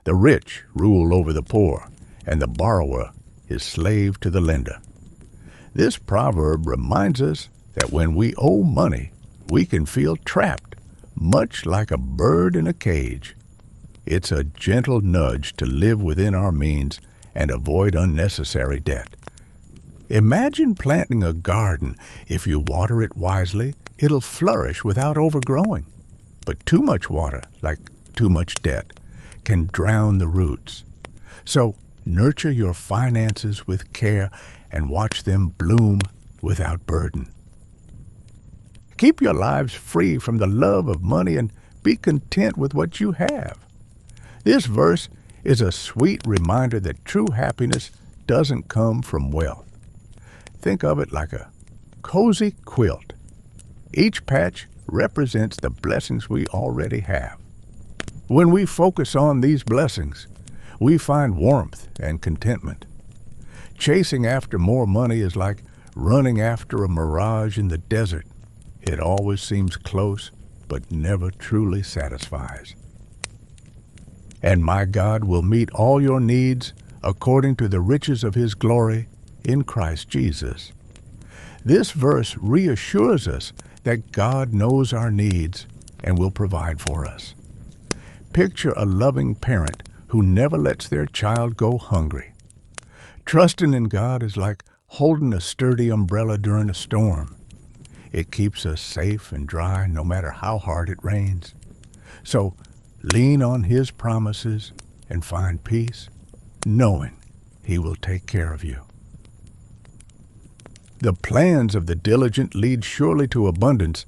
The rich rule over the poor, and the borrower is slave to the lender. This proverb reminds us that when we owe money, we can feel trapped, much like a bird in a cage. It's a gentle nudge to live within our means and avoid unnecessary debt. Imagine planting a garden. If you water it wisely, it'll flourish without overgrowing. But too much water, like too much debt, can drown the roots. So nurture your finances with care and watch them bloom without burden. Keep your lives free from the love of money and be content with what you have. This verse is a sweet reminder that true happiness doesn't come from wealth. Think of it like a cozy quilt. Each patch represents the blessings we already have. When we focus on these blessings, we find warmth and contentment. Chasing after more money is like running after a mirage in the desert. It always seems close, but never truly satisfies. And my God will meet all your needs according to the riches of His glory in Christ Jesus. This verse reassures us that God knows our needs and will provide for us. Picture a loving parent who never lets their child go hungry. Trusting in God is like holding a sturdy umbrella during a storm. It keeps us safe and dry no matter how hard it rains. So lean on His promises and find peace, knowing He will take care of you. The plans of the diligent lead surely to abundance,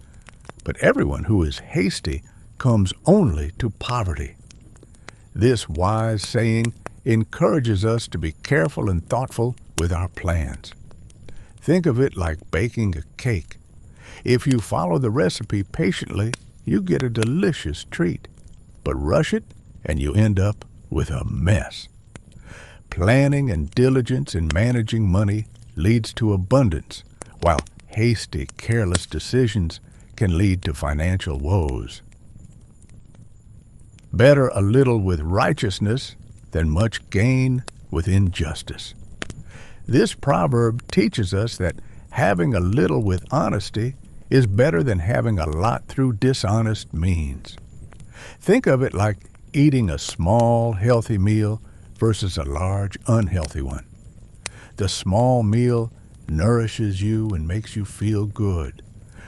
but everyone who is hasty comes only to poverty. This wise saying encourages us to be careful and thoughtful with our plans. Think of it like baking a cake. If you follow the recipe patiently, you get a delicious treat. But rush it, and you end up with a mess. Planning and diligence in managing money leads to abundance, while hasty, careless decisions can lead to financial woes. Better a little with righteousness than much gain with injustice. This proverb teaches us that having a little with honesty is better than having a lot through dishonest means. Think of it like eating a small, healthy meal versus a large, unhealthy one. The small meal nourishes you and makes you feel good,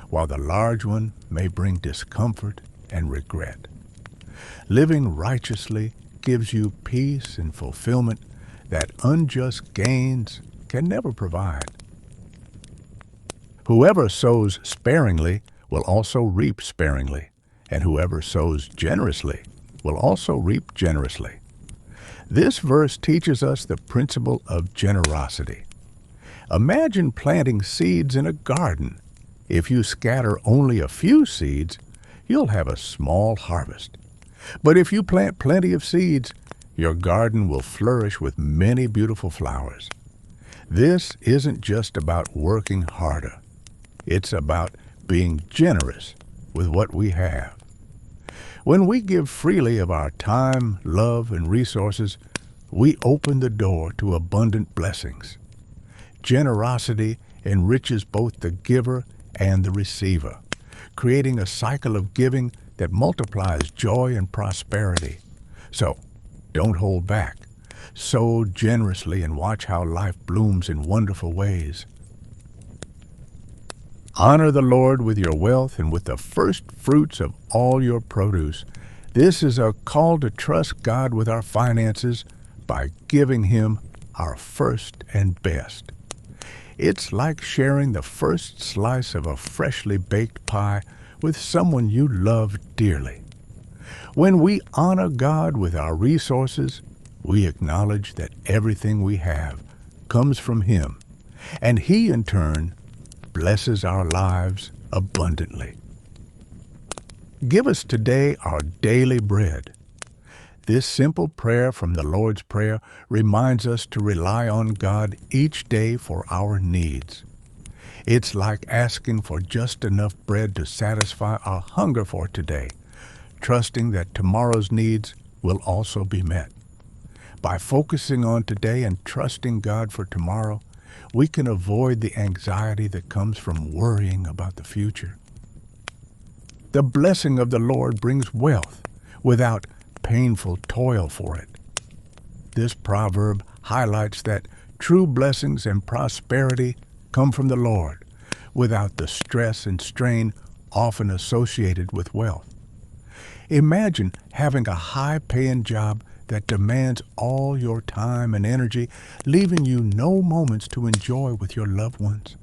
while the large one may bring discomfort and regret. Living righteously gives you peace and fulfillment that unjust gains can never provide. Whoever sows sparingly will also reap sparingly, and whoever sows generously will also reap generously. This verse teaches us the principle of generosity. Imagine planting seeds in a garden. If you scatter only a few seeds, you'll have a small harvest. But if you plant plenty of seeds, your garden will flourish with many beautiful flowers. This isn't just about working harder. It's about being generous with what we have. When we give freely of our time, love, and resources, we open the door to abundant blessings. Generosity enriches both the giver and the receiver, creating a cycle of giving that multiplies joy and prosperity. So, don't hold back. Sow generously and watch how life blooms in wonderful ways. Honor the Lord with your wealth and with the first fruits of all your produce. This is a call to trust God with our finances by giving Him our first and best. It's like sharing the first slice of a freshly baked pie with someone you love dearly. When we honor God with our resources, we acknowledge that everything we have comes from Him, and He in turn blesses our lives abundantly. Give us today our daily bread. This simple prayer from the Lord's Prayer reminds us to rely on God each day for our needs. It's like asking for just enough bread to satisfy our hunger for today, trusting that tomorrow's needs will also be met. By focusing on today and trusting God for tomorrow, we can avoid the anxiety that comes from worrying about the future. The blessing of the Lord brings wealth without painful toil for it. This proverb highlights that true blessings and prosperity come from the Lord without the stress and strain often associated with wealth. Imagine having a high-paying job that demands all your time and energy, leaving you no moments to enjoy with your loved ones.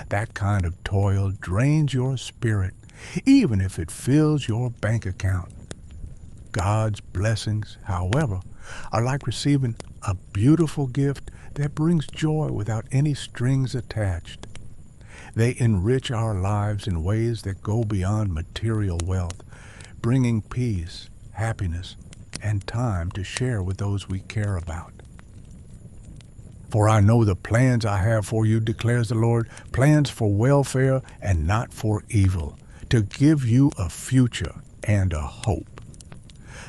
That kind of toil drains your spirit, even if it fills your bank account. God's blessings, however, are like receiving a beautiful gift that brings joy without any strings attached. They enrich our lives in ways that go beyond material wealth, bringing peace, happiness, and time to share with those we care about. For I know the plans I have for you, declares the Lord, plans for welfare and not for evil, to give you a future and a hope.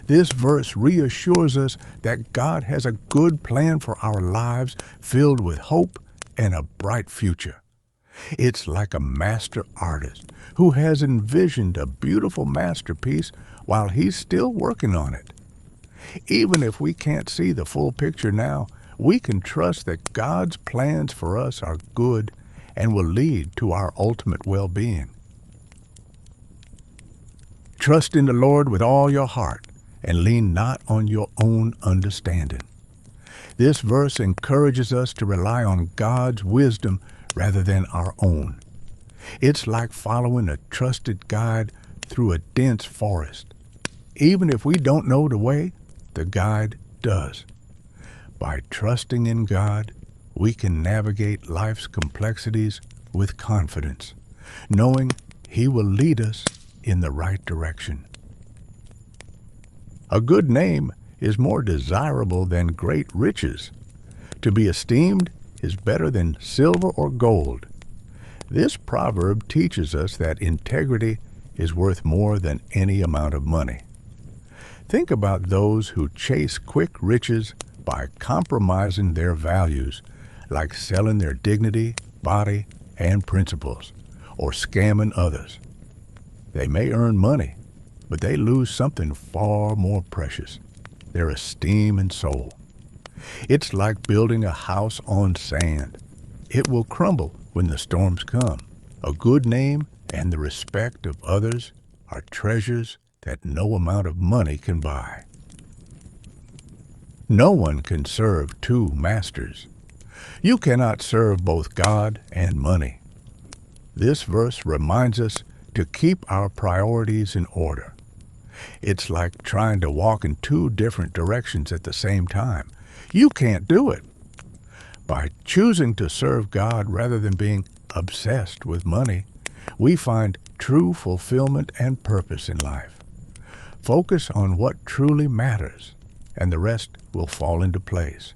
This verse reassures us that God has a good plan for our lives filled with hope and a bright future. It's like a master artist who has envisioned a beautiful masterpiece while he's still working on it. Even if we can't see the full picture now, we can trust that God's plans for us are good and will lead to our ultimate well-being. Trust in the Lord with all your heart and lean not on your own understanding. This verse encourages us to rely on God's wisdom rather than our own. It's like following a trusted guide through a dense forest. Even if we don't know the way, the guide does. By trusting in God, we can navigate life's complexities with confidence, knowing He will lead us in the right direction. A good name is more desirable than great riches. To be esteemed is better than silver or gold. This proverb teaches us that integrity is worth more than any amount of money. Think about those who chase quick riches by compromising their values, like selling their dignity, body, and principles, or scamming others. They may earn money, but they lose something far more precious, their esteem and soul. It's like building a house on sand. It will crumble when the storms come. A good name and the respect of others are treasures that no amount of money can buy. No one can serve two masters. You cannot serve both God and money. This verse reminds us to keep our priorities in order. It's like trying to walk in two different directions at the same time. You can't do it. By choosing to serve God rather than being obsessed with money, we find true fulfillment and purpose in life. Focus on what truly matters, and the rest will fall into place.